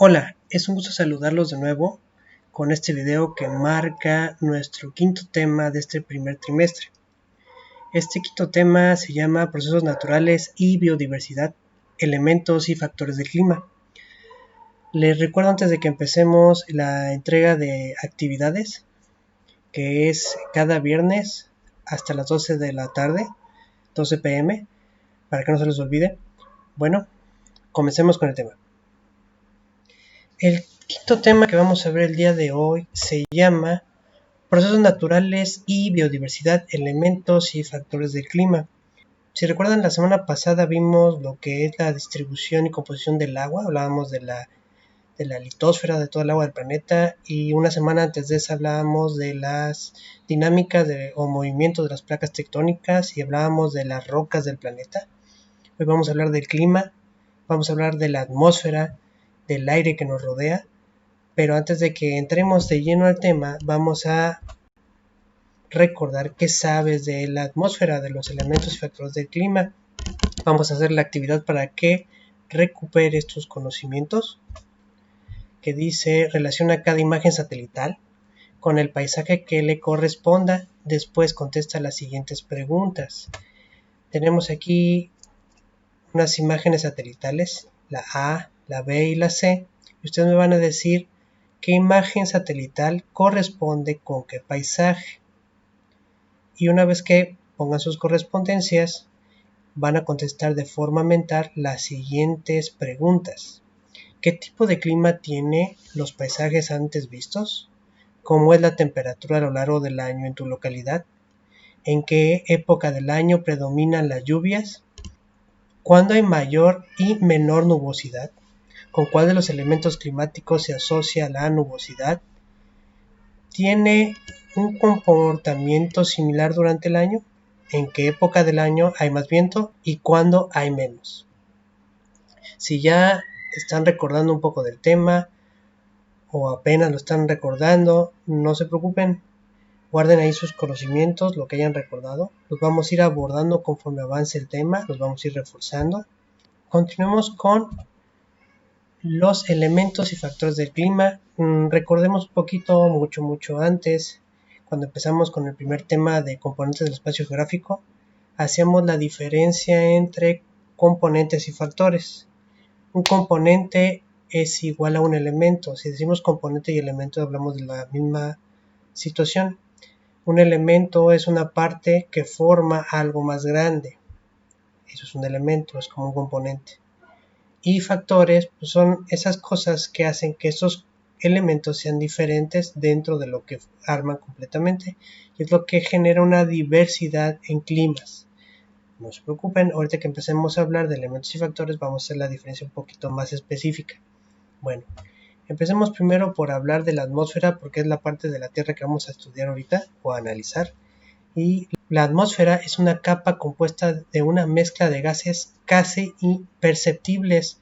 Hola, es un gusto saludarlos de nuevo con este video que marca nuestro quinto tema de este primer trimestre. Este quinto tema se llama Procesos naturales y biodiversidad, elementos y factores del clima. Les recuerdo antes de que empecemos la entrega de actividades, que es cada viernes hasta las 12 de la tarde, 12 pm, para que no se les olvide. Bueno, comencemos con el tema. El quinto tema que vamos a ver el día de hoy se llama Procesos naturales y biodiversidad, elementos y factores del clima. Si recuerdan, la semana pasada vimos lo que es la distribución y composición del agua, hablábamos de la litosfera, de todo el agua del planeta, y una semana antes de eso hablábamos de las dinámicas o movimientos de las placas tectónicas y hablábamos de las rocas del planeta. Hoy vamos a hablar del clima, vamos a hablar de la atmósfera, del aire que nos rodea, pero antes de que entremos de lleno al tema, vamos a recordar qué sabes de la atmósfera, de los elementos y factores del clima. Vamos a hacer la actividad para que recuperes tus conocimientos, que dice relaciona cada imagen satelital con el paisaje que le corresponda. Después contesta las siguientes preguntas. Tenemos aquí unas imágenes satelitales, la A, la B y la C, y ustedes me van a decir qué imagen satelital corresponde con qué paisaje. Y una vez que pongan sus correspondencias, van a contestar de forma mental las siguientes preguntas. ¿Qué tipo de clima tiene los paisajes antes vistos? ¿Cómo es la temperatura a lo largo del año en tu localidad? ¿En qué época del año predominan las lluvias? ¿Cuándo hay mayor y menor nubosidad? ¿Con cuál de los elementos climáticos se asocia la nubosidad? ¿Tiene un comportamiento similar durante el año? ¿En qué época del año hay más viento y cuándo hay menos? Si ya están recordando un poco del tema o apenas lo están recordando, no se preocupen, guarden ahí sus conocimientos, lo que hayan recordado. Los vamos a ir abordando conforme avance el tema, los vamos a ir reforzando. Continuemos con los elementos y factores del clima. Recordemos un poquito, mucho antes, cuando empezamos con el primer tema de componentes del espacio geográfico, hacíamos la diferencia entre componentes y factores. Un componente es igual a un elemento. Si decimos componente y elemento, hablamos de la misma situación. Un elemento es una parte que forma algo más grande. Eso es un elemento, es como un componente. Y factores pues son esas cosas que hacen que esos elementos sean diferentes dentro de lo que arman completamente, y es lo que genera una diversidad en climas. No se preocupen, ahorita que empecemos a hablar de elementos y factores vamos a hacer la diferencia un poquito más específica. Bueno, empecemos primero por hablar de la atmósfera, porque es la parte de la Tierra que vamos a estudiar ahorita o a analizar. Y la atmósfera es una capa compuesta de una mezcla de gases casi imperceptibles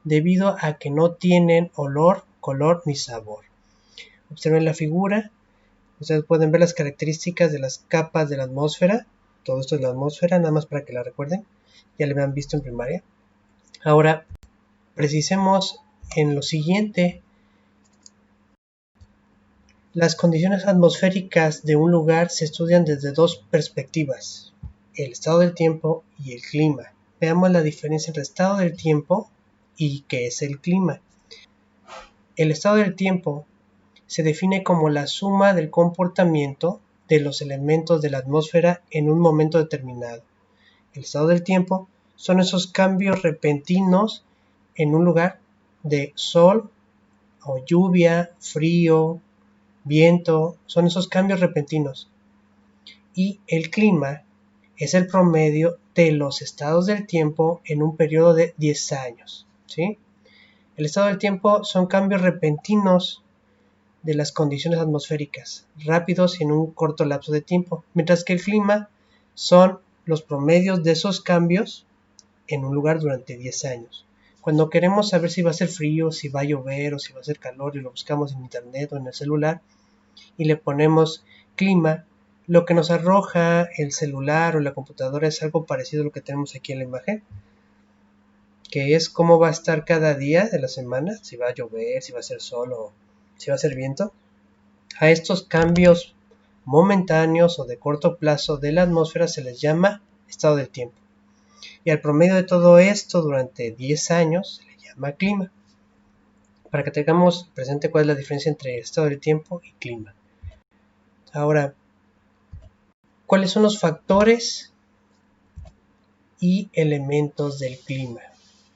debido a que no tienen olor, color ni sabor. Observen la figura, ustedes pueden ver las características de las capas de la atmósfera. Todo esto es la atmósfera, nada más para que la recuerden, ya lo habían visto en primaria. Ahora, precisemos en lo siguiente. Las condiciones atmosféricas de un lugar se estudian desde dos perspectivas: el estado del tiempo y el clima. Veamos la diferencia entre estado del tiempo y qué es el clima. El estado del tiempo se define como la suma del comportamiento de los elementos de la atmósfera en un momento determinado. El estado del tiempo son esos cambios repentinos en un lugar de sol o lluvia, frío, viento, son esos cambios repentinos. Y el clima es el promedio de los estados del tiempo en un periodo de 10 años. ¿Sí? El estado del tiempo son cambios repentinos de las condiciones atmosféricas, rápidos y en un corto lapso de tiempo, mientras que el clima son los promedios de esos cambios en un lugar durante 10 años. Cuando queremos saber si va a ser frío, si va a llover o si va a ser calor y lo buscamos en internet o en el celular y le ponemos clima, lo que nos arroja el celular o la computadora es algo parecido a lo que tenemos aquí en la imagen. que es cómo va a estar cada día de la semana, si va a llover, si va a ser sol o si va a ser viento. A estos cambios momentáneos o de corto plazo de la atmósfera se les llama estado del tiempo. Y al promedio de todo esto durante 10 años se le llama clima. Para que tengamos presente cuál es la diferencia entre estado del tiempo y clima. Ahora, ¿cuáles son los factores y elementos del clima?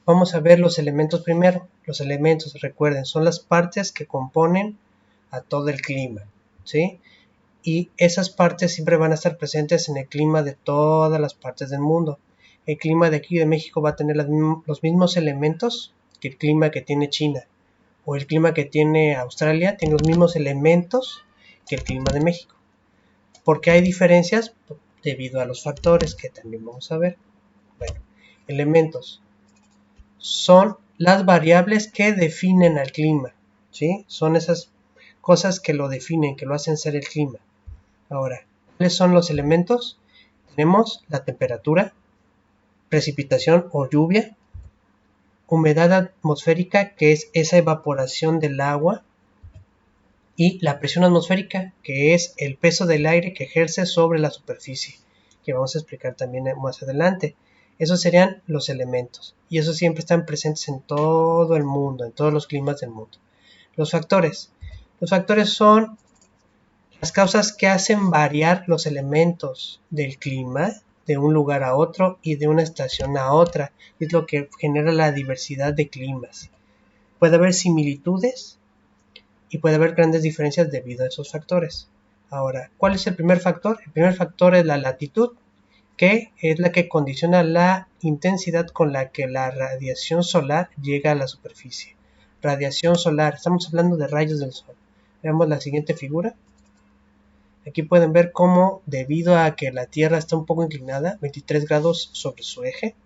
Vamos a ver los elementos primero. Los elementos, recuerden, son las partes que componen a todo el clima, ¿sí? Y esas partes siempre van a estar presentes en el clima de todas las partes del mundo. El clima de aquí de México va a tener los mismos elementos que el clima que tiene China, o el clima que tiene Australia tiene los mismos elementos que el clima de México. ¿Por qué hay diferencias? Debido a los factores que también vamos a ver. Bueno, elementos son las variables que definen al clima, ¿sí? Son esas cosas que lo definen, que lo hacen ser el clima. Ahora, ¿cuáles son los elementos? Tenemos la temperatura, precipitación o lluvia, humedad atmosférica, que es esa evaporación del agua, y la presión atmosférica, que es el peso del aire que ejerce sobre la superficie, que vamos a explicar también más adelante. Esos serían los elementos, y esos siempre están presentes en todo el mundo, en todos los climas del mundo. Los factores. Los factores son las causas que hacen variar los elementos del clima de un lugar a otro y de una estación a otra. Es lo que genera la diversidad de climas. Puede haber similitudes y puede haber grandes diferencias debido a esos factores. Ahora, ¿cuál es el primer factor? El primer factor es la latitud, que es la que condiciona la intensidad con la que la radiación solar llega a la superficie. Radiación solar, estamos hablando de rayos del sol. Veamos la siguiente figura. Aquí pueden ver cómo, debido a que la Tierra está un poco inclinada, 23 grados sobre su eje,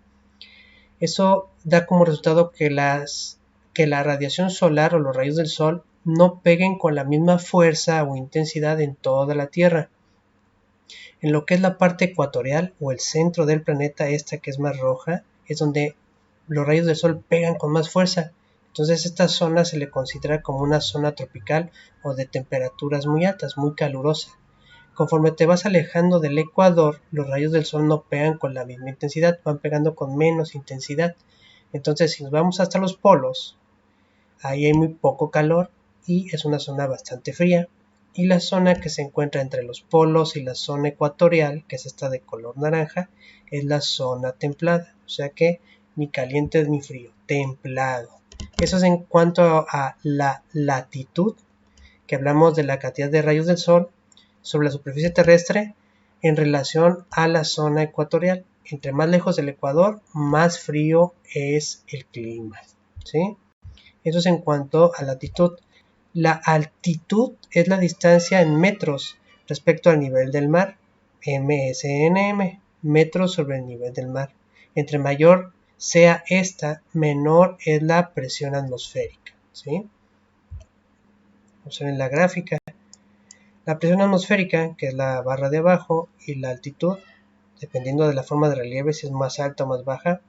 eso da como resultado que la radiación solar o los rayos del sol no peguen con la misma fuerza o intensidad en toda la Tierra. En lo que es la parte ecuatorial o el centro del planeta, esta que es más roja, es donde los rayos del sol pegan con más fuerza. Entonces esta zona se le considera como una zona tropical o de temperaturas muy altas, muy calurosa. Conforme te vas alejando del ecuador, los rayos del sol no pegan con la misma intensidad, van pegando con menos intensidad. Entonces si nos vamos hasta los polos, ahí hay muy poco calor y es una zona bastante fría. Y la zona que se encuentra entre los polos y la zona ecuatorial, que es esta de color naranja, es la zona templada. O sea que ni caliente ni frío, templado. Eso es en cuanto a la latitud, que hablamos de la cantidad de rayos del sol sobre la superficie terrestre en relación a la zona ecuatorial. Entre más lejos del ecuador, más frío es el clima, ¿sí? Eso es en cuanto a latitud. La altitud es la distancia en metros respecto al nivel del mar, MSNM, metros sobre el nivel del mar. Entre mayor sea esta, menor es la presión atmosférica, ¿sí? Vamos a ver en la gráfica. La presión atmosférica, que es la barra de abajo, y la altitud, dependiendo de la forma de relieve, si es más alta o más baja.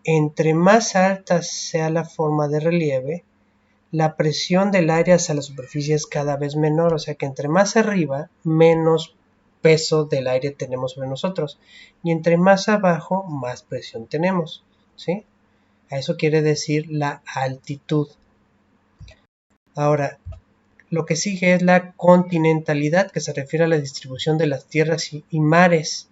Entre más alta sea la forma de relieve, la presión del aire hacia la superficie es cada vez menor, o sea que entre más arriba, menos peso del aire tenemos sobre nosotros, y entre más abajo, más presión tenemos, ¿sí? A eso quiere decir la altitud. Ahora, lo que sigue es la continentalidad, que se refiere a la distribución de las tierras y mares.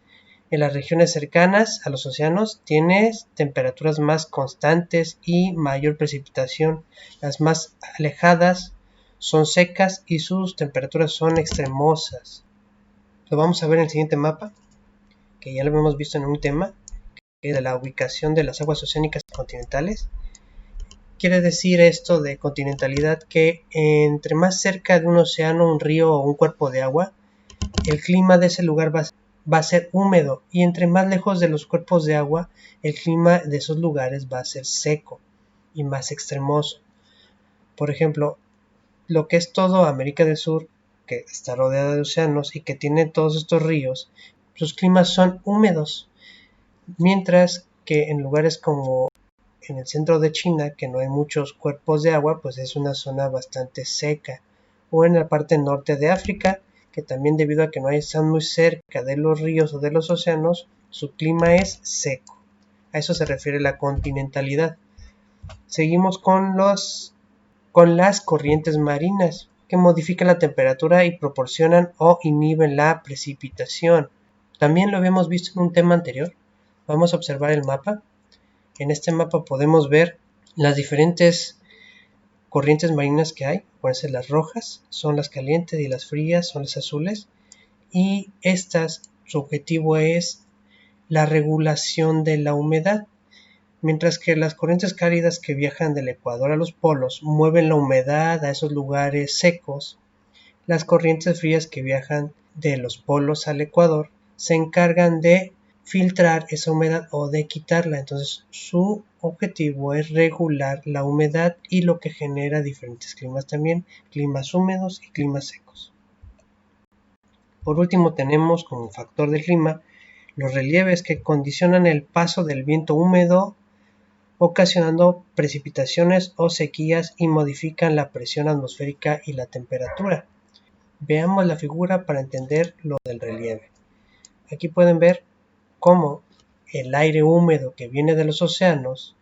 En las regiones cercanas a los océanos tienes temperaturas más constantes y mayor precipitación. Las más alejadas son secas y sus temperaturas son extremosas. Lo vamos a ver en el siguiente mapa, que ya lo hemos visto en un tema, que es de la ubicación de las aguas oceánicas continentales. Quiere decir esto de continentalidad que entre más cerca de un océano, un río o un cuerpo de agua, el clima de ese lugar va a ser húmedo, y entre más lejos de los cuerpos de agua, el clima de esos lugares va a ser seco y más extremoso. Por ejemplo, lo que es todo América del Sur, que está rodeada de océanos y que tiene todos estos ríos, sus climas son húmedos, mientras que en lugares como en el centro de China, que no hay muchos cuerpos de agua, pues es una zona bastante seca. O en la parte norte de África, que también debido a que no están muy cerca de los ríos o de los océanos, su clima es seco. A eso se refiere la continentalidad. Seguimos con las corrientes marinas, que modifican la temperatura y proporcionan o inhiben la precipitación. También lo habíamos visto en un tema anterior. Vamos a observar el mapa. En este mapa podemos ver las diferentes corrientes marinas que hay. Pueden ser las rojas, son las calientes, y las frías son las azules. Y estas, su objetivo es la regulación de la humedad. Mientras que las corrientes cálidas que viajan del Ecuador a los polos mueven la humedad a esos lugares secos, las corrientes frías que viajan de los polos al Ecuador se encargan de filtrar esa humedad o de quitarla. Entonces su objetivo es regular la humedad, y lo que genera diferentes climas también, climas húmedos y climas secos. Por último, tenemos como factor del clima los relieves, que condicionan el paso del viento húmedo, ocasionando precipitaciones o sequías, y modifican la presión atmosférica y la temperatura. Veamos la figura para entender lo del relieve. Aquí pueden ver cómo el aire húmedo que viene de los océanos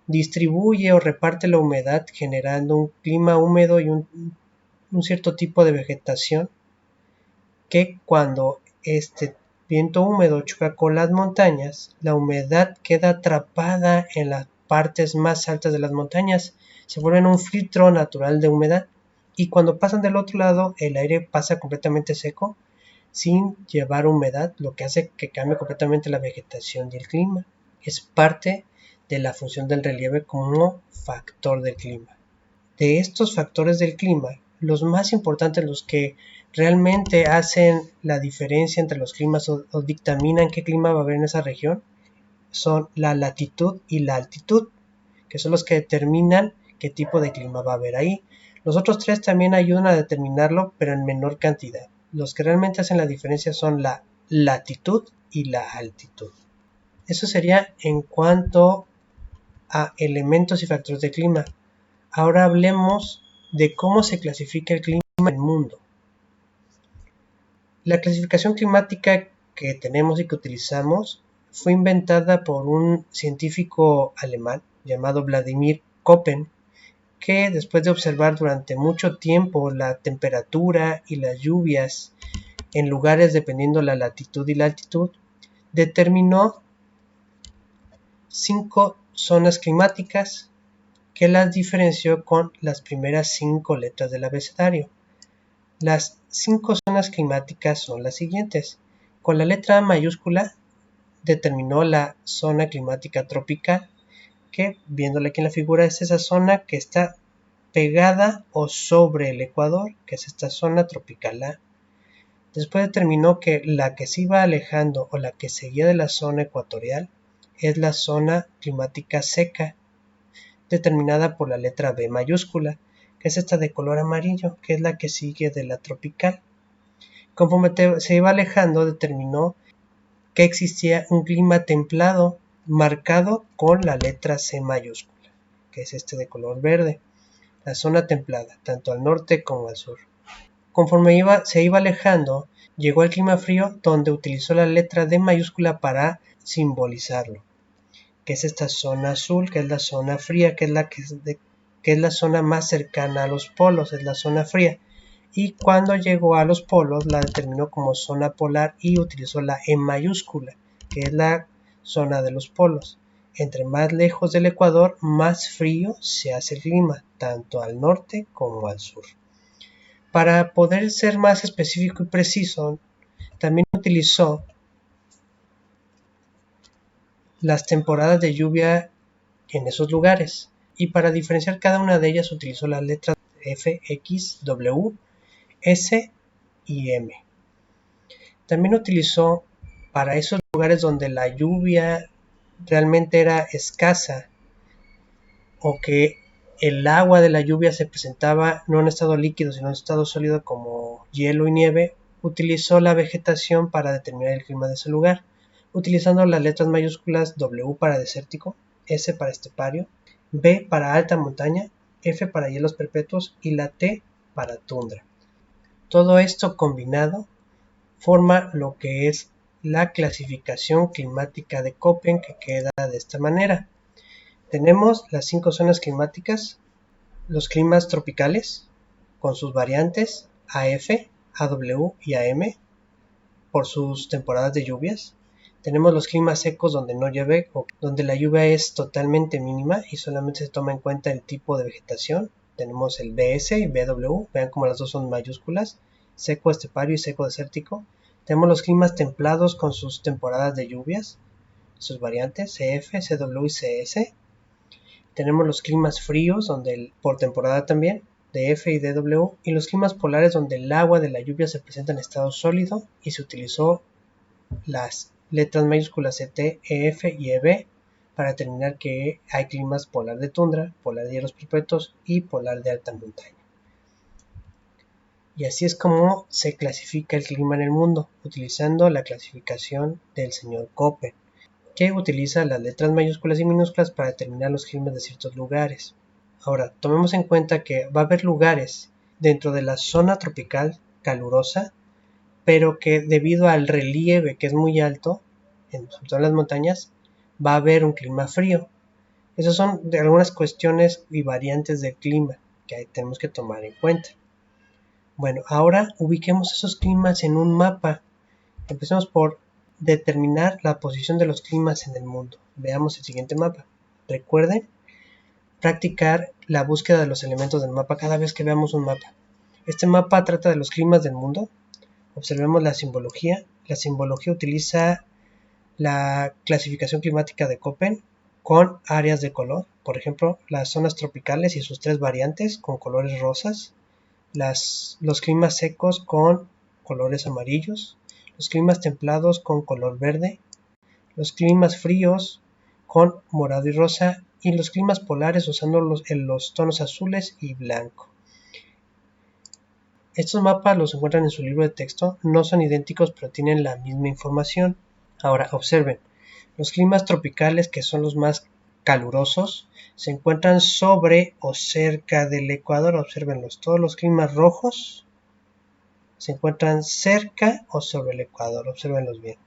distribuye o reparte la humedad, generando un clima húmedo y un cierto tipo de vegetación, que cuando este viento húmedo choca con las montañas, la humedad queda atrapada en las partes más altas de las montañas, se vuelven un filtro natural de humedad, y cuando pasan del otro lado el aire pasa completamente seco sin llevar humedad, lo que hace que cambie completamente la vegetación y el clima. Es parte de la función del relieve como factor del clima. De estos factores del clima, los más importantes, los que realmente hacen la diferencia entre los climas o dictaminan qué clima va a haber en esa región, son la latitud y la altitud, que son los que determinan qué tipo de clima va a haber ahí. Los otros tres también ayudan a determinarlo, pero en menor cantidad. Los que realmente hacen la diferencia son la latitud y la altitud. Eso sería en cuanto a elementos y factores de clima. Ahora hablemos de cómo se clasifica el clima en el mundo. La clasificación climática que tenemos y que utilizamos fue inventada por un científico alemán llamado Vladimir Köppen, que después de observar durante mucho tiempo la temperatura y las lluvias en lugares dependiendo la latitud y la altitud, determinó 5 zonas climáticas que las diferenció con las primeras 5 letras del abecedario. Las 5 zonas climáticas son las siguientes. Con la letra A mayúscula determinó la zona climática tropical, que viéndola aquí en la figura es esa zona que está pegada o sobre el Ecuador, que es esta zona tropical A. Después determinó que la que se iba alejando o la que seguía de la zona ecuatorial es la zona climática seca, determinada por la letra B mayúscula, que es esta de color amarillo, que es la que sigue de la tropical. Conforme se iba alejando, determinó que existía un clima templado, marcado con la letra C mayúscula, que es este de color verde, la zona templada, tanto al norte como al sur. Conforme se iba alejando, llegó al clima frío, donde utilizó la letra D mayúscula para simbolizarlo, que es esta zona azul, que es la zona fría, que es la zona más cercana a los polos, es la zona fría. Y cuando llegó a los polos la determinó como zona polar y utilizó la E mayúscula, que es la zona de los polos. Entre más lejos del Ecuador, más frío se hace el clima, tanto al norte como al sur. Para poder ser más específico y preciso, también utilizó las temporadas de lluvia en esos lugares, y para diferenciar cada una de ellas utilizó las letras F, X, W, S y M. También utilizó para esos lugares donde la lluvia realmente era escasa, o que el agua de la lluvia se presentaba no en estado líquido sino en estado sólido como hielo y nieve, utilizó la vegetación para determinar el clima de ese lugar, utilizando las letras mayúsculas W para desértico, S para estepario, B para alta montaña, F para hielos perpetuos y la T para tundra. Todo esto combinado forma lo que es la clasificación climática de Köppen, que queda de esta manera. Tenemos las 5 zonas climáticas, los climas tropicales con sus variantes AF, AW y AM por sus temporadas de lluvias. Tenemos los climas secos donde no llueve o donde la lluvia es totalmente mínima y solamente se toma en cuenta el tipo de vegetación. Tenemos el BS y BW, vean como las dos son mayúsculas, seco estepario y seco desértico. Tenemos los climas templados con sus temporadas de lluvias, sus variantes CF, CW y CS. Tenemos los climas fríos por temporada también, de F y DW, y los climas polares donde el agua de la lluvia se presenta en estado sólido y se utilizó las letras mayúsculas ET, EF y EB para determinar que hay climas polar de tundra, polar de hielos perpetuos y polar de alta montaña. Y así es como se clasifica el clima en el mundo, utilizando la clasificación del señor Köppen, que utiliza las letras mayúsculas y minúsculas para determinar los climas de ciertos lugares. Ahora, tomemos en cuenta que va a haber lugares dentro de la zona tropical calurosa, pero que debido al relieve que es muy alto, sobre todo en las montañas, va a haber un clima frío. Esas son de algunas cuestiones y variantes del clima que tenemos que tomar en cuenta. Bueno, ahora ubiquemos esos climas en un mapa. Empecemos por determinar la posición de los climas en el mundo. Veamos el siguiente mapa. Recuerden practicar la búsqueda de los elementos del mapa cada vez que veamos un mapa. Este mapa trata de los climas del mundo. Observemos la simbología. La simbología utiliza la clasificación climática de Köppen con áreas de color. Por ejemplo, las zonas tropicales y sus 3 variantes con colores rosas. Los climas secos con colores amarillos. Los climas templados con color verde. Los climas fríos con morado y rosa. Y los climas polares usando los tonos azules y blanco. Estos mapas los encuentran en su libro de texto, no son idénticos pero tienen la misma información. Ahora observen, los climas tropicales, que son los más calurosos, se encuentran sobre o cerca del ecuador. Observenlos, todos los climas rojos se encuentran cerca o sobre el ecuador, observenlos bien.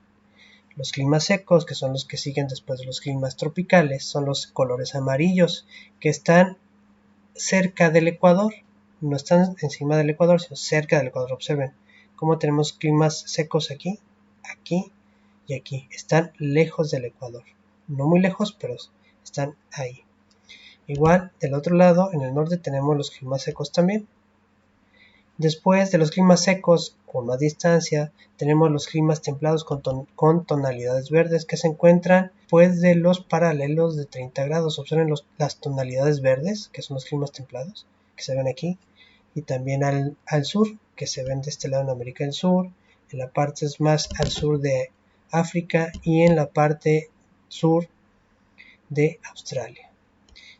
Los climas secos, que son los que siguen después de los climas tropicales, son los colores amarillos, que están cerca del ecuador. No están encima del ecuador, sino cerca del ecuador. Observen cómo tenemos climas secos aquí, aquí y aquí. Están lejos del ecuador. No muy lejos, pero están ahí. Igual, del otro lado, en el norte tenemos los climas secos también. Después de los climas secos, con más distancia, tenemos los climas templados con tonalidades verdes que se encuentran después de los paralelos de 30 grados. Observen las tonalidades verdes, que son los climas templados, que se ven aquí, y también al sur, que se ven de este lado en América del Sur, en la parte más al sur de África y en la parte sur de Australia.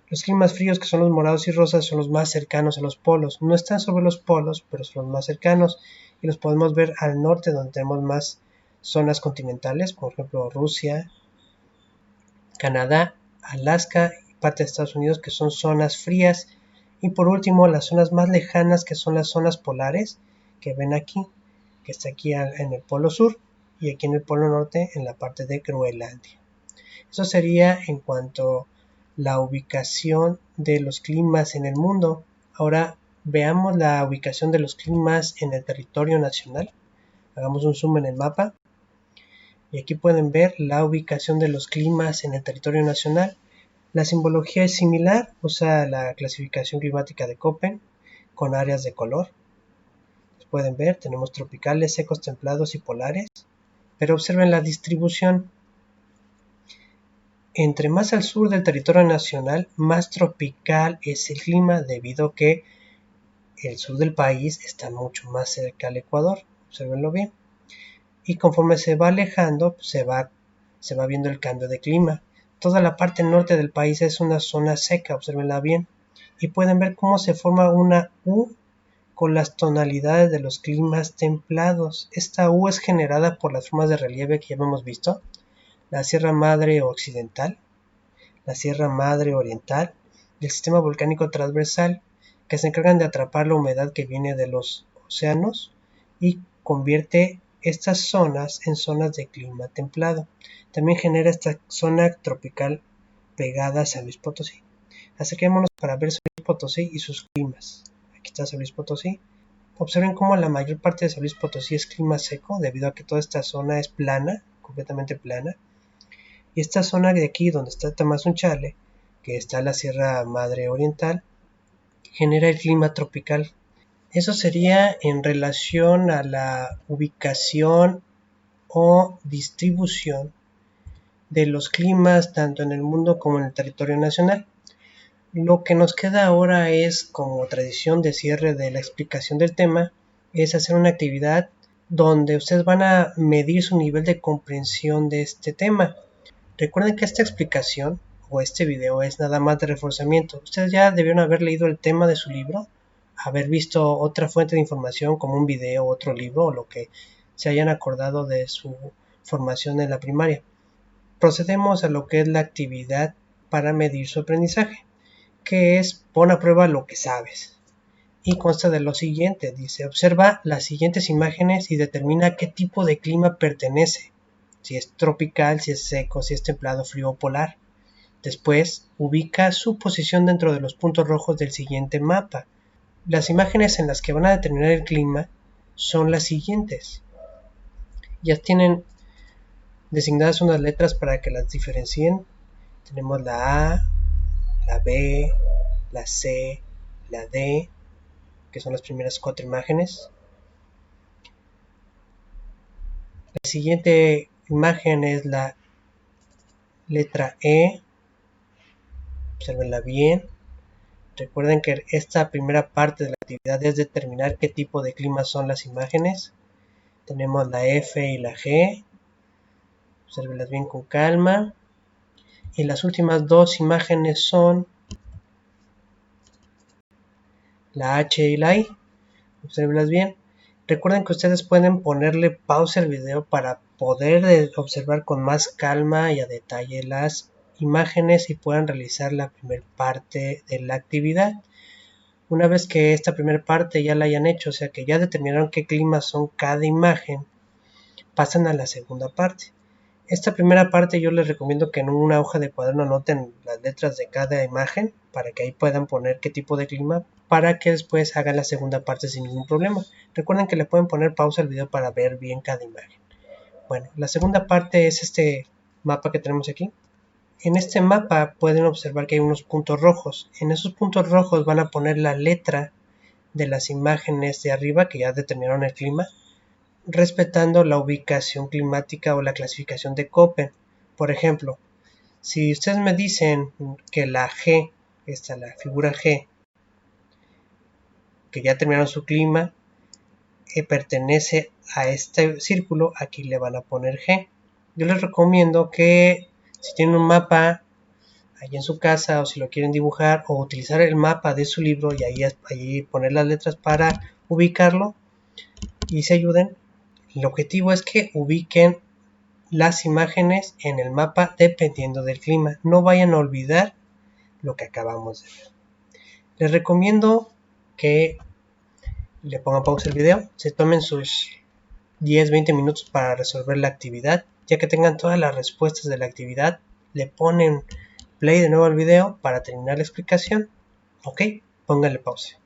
Los climas fríos, que son los morados y rosas, son los más cercanos a los polos. No están sobre los polos, pero son los más cercanos y los podemos ver al norte, donde tenemos más zonas continentales, por ejemplo Rusia, Canadá, Alaska y parte de Estados Unidos, que son zonas frías. Y por último, las zonas más lejanas, que son las zonas polares, que ven aquí, que está aquí en el polo sur y aquí en el polo norte, en la parte de Groenlandia. Eso sería en cuanto la ubicación de los climas en el mundo. Ahora veamos la ubicación de los climas en el territorio nacional. Hagamos un zoom en el mapa y aquí pueden ver la ubicación de los climas en el territorio nacional. La simbología es similar, usa la clasificación climática de Köppen con áreas de color. Pueden ver, tenemos tropicales, secos, templados y polares, pero observen la distribución. Entre más al sur del territorio nacional, más tropical es el clima, debido a que el sur del país está mucho más cerca al Ecuador. Observenlo bien. Y conforme se va alejando, se va viendo el cambio de clima. Toda la parte norte del país es una zona seca, observenla bien. Y pueden ver cómo se forma una U con las tonalidades de los climas templados. Esta U es generada por las formas de relieve que ya hemos visto. La Sierra Madre Occidental, la Sierra Madre Oriental y el sistema volcánico transversal, que se encargan de atrapar la humedad que viene de los océanos y convierte estas zonas en zonas de clima templado. También genera esta zona tropical pegada a San Luis Potosí. Acerquémonos para ver San Luis Potosí y sus climas. Aquí está San Luis Potosí. Observen cómo la mayor parte de San Luis Potosí es clima seco, debido a que toda esta zona es plana, completamente plana. Y esta zona de aquí, donde está Tamazunchale, que está la Sierra Madre Oriental, genera el clima tropical. Eso sería en relación a la ubicación o distribución de los climas tanto en el mundo como en el territorio nacional. Lo que nos queda ahora es, como tradición de cierre de la explicación del tema, es hacer una actividad donde ustedes van a medir su nivel de comprensión de este tema. Recuerden que esta explicación o este video es nada más de reforzamiento. Ustedes ya debieron haber leído el tema de su libro, haber visto otra fuente de información como un video, otro libro o lo que se hayan acordado de su formación en la primaria. Procedemos a lo que es la actividad para medir su aprendizaje, que es pon a prueba lo que sabes. Y consta de lo siguiente, dice, observa las siguientes imágenes y determina a qué tipo de clima pertenece, si es tropical, si es seco, si es templado, frío o polar. Después, ubica su posición dentro de los puntos rojos del siguiente mapa. Las imágenes en las que van a determinar el clima son las siguientes. Ya tienen designadas unas letras para que las diferencien. Tenemos la A, la B, la C, la D, que son las primeras 4 imágenes. La siguiente imagen es la letra E, observenla bien. Recuerden que esta primera parte de la actividad es determinar qué tipo de clima son las imágenes. Tenemos la F y la G, observenlas bien con calma. Y las últimas 2 imágenes son la H y la I, observenlas bien. Recuerden que ustedes pueden ponerle pausa al video para poder observar con más calma y a detalle las imágenes y puedan realizar la primera parte de la actividad. Una vez que esta primera parte ya la hayan hecho, o sea que ya determinaron qué climas son cada imagen, pasan a la segunda parte. Esta primera parte yo les recomiendo que en una hoja de cuaderno anoten las letras de cada imagen para que ahí puedan poner qué tipo de clima, para que después hagan la segunda parte sin ningún problema. Recuerden que le pueden poner pausa al video para ver bien cada imagen. Bueno, la segunda parte es este mapa que tenemos aquí. En este mapa pueden observar que hay unos puntos rojos. En esos puntos rojos van a poner la letra de las imágenes de arriba que ya determinaron el clima, respetando la ubicación climática o la clasificación de Köppen. Por ejemplo, si ustedes me dicen que la G, esta la figura G, que ya terminaron su clima, pertenece a este círculo, aquí le van a poner G. Yo les recomiendo que si tienen un mapa ahí en su casa o si lo quieren dibujar o utilizar el mapa de su libro y ahí poner las letras para ubicarlo y se ayuden. El objetivo es que ubiquen las imágenes en el mapa dependiendo del clima. No vayan a olvidar lo que acabamos de ver. Les recomiendo que le pongan pausa al video, se tomen sus 10-20 minutos para resolver la actividad. Ya que tengan todas las respuestas de la actividad, le ponen play de nuevo al video para terminar la explicación. Ok, pónganle pausa.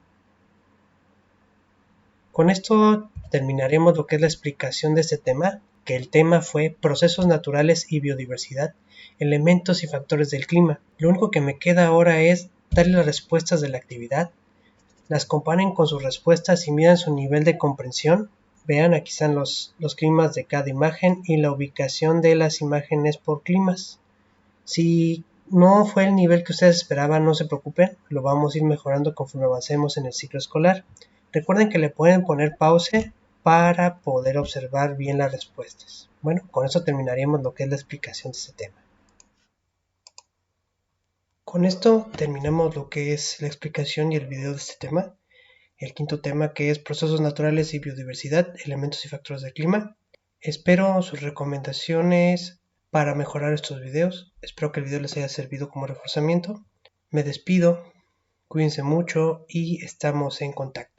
Con esto terminaremos lo que es la explicación de este tema, que el tema fue procesos naturales y biodiversidad, elementos y factores del clima. Lo único que me queda ahora es darle las respuestas de la actividad, las comparen con sus respuestas y midan su nivel de comprensión. Vean, aquí están los climas de cada imagen y la ubicación de las imágenes por climas. Si no fue el nivel que ustedes esperaban, no se preocupen, lo vamos a ir mejorando conforme avancemos en el ciclo escolar. Recuerden que le pueden poner pausa para poder observar bien las respuestas. Bueno, con eso terminaríamos lo que es la explicación de este tema. Con esto terminamos lo que es la explicación y el video de este tema. El quinto tema, que es procesos naturales y biodiversidad, elementos y factores del clima. Espero sus recomendaciones para mejorar estos videos. Espero que el video les haya servido como reforzamiento. Me despido, cuídense mucho y estamos en contacto.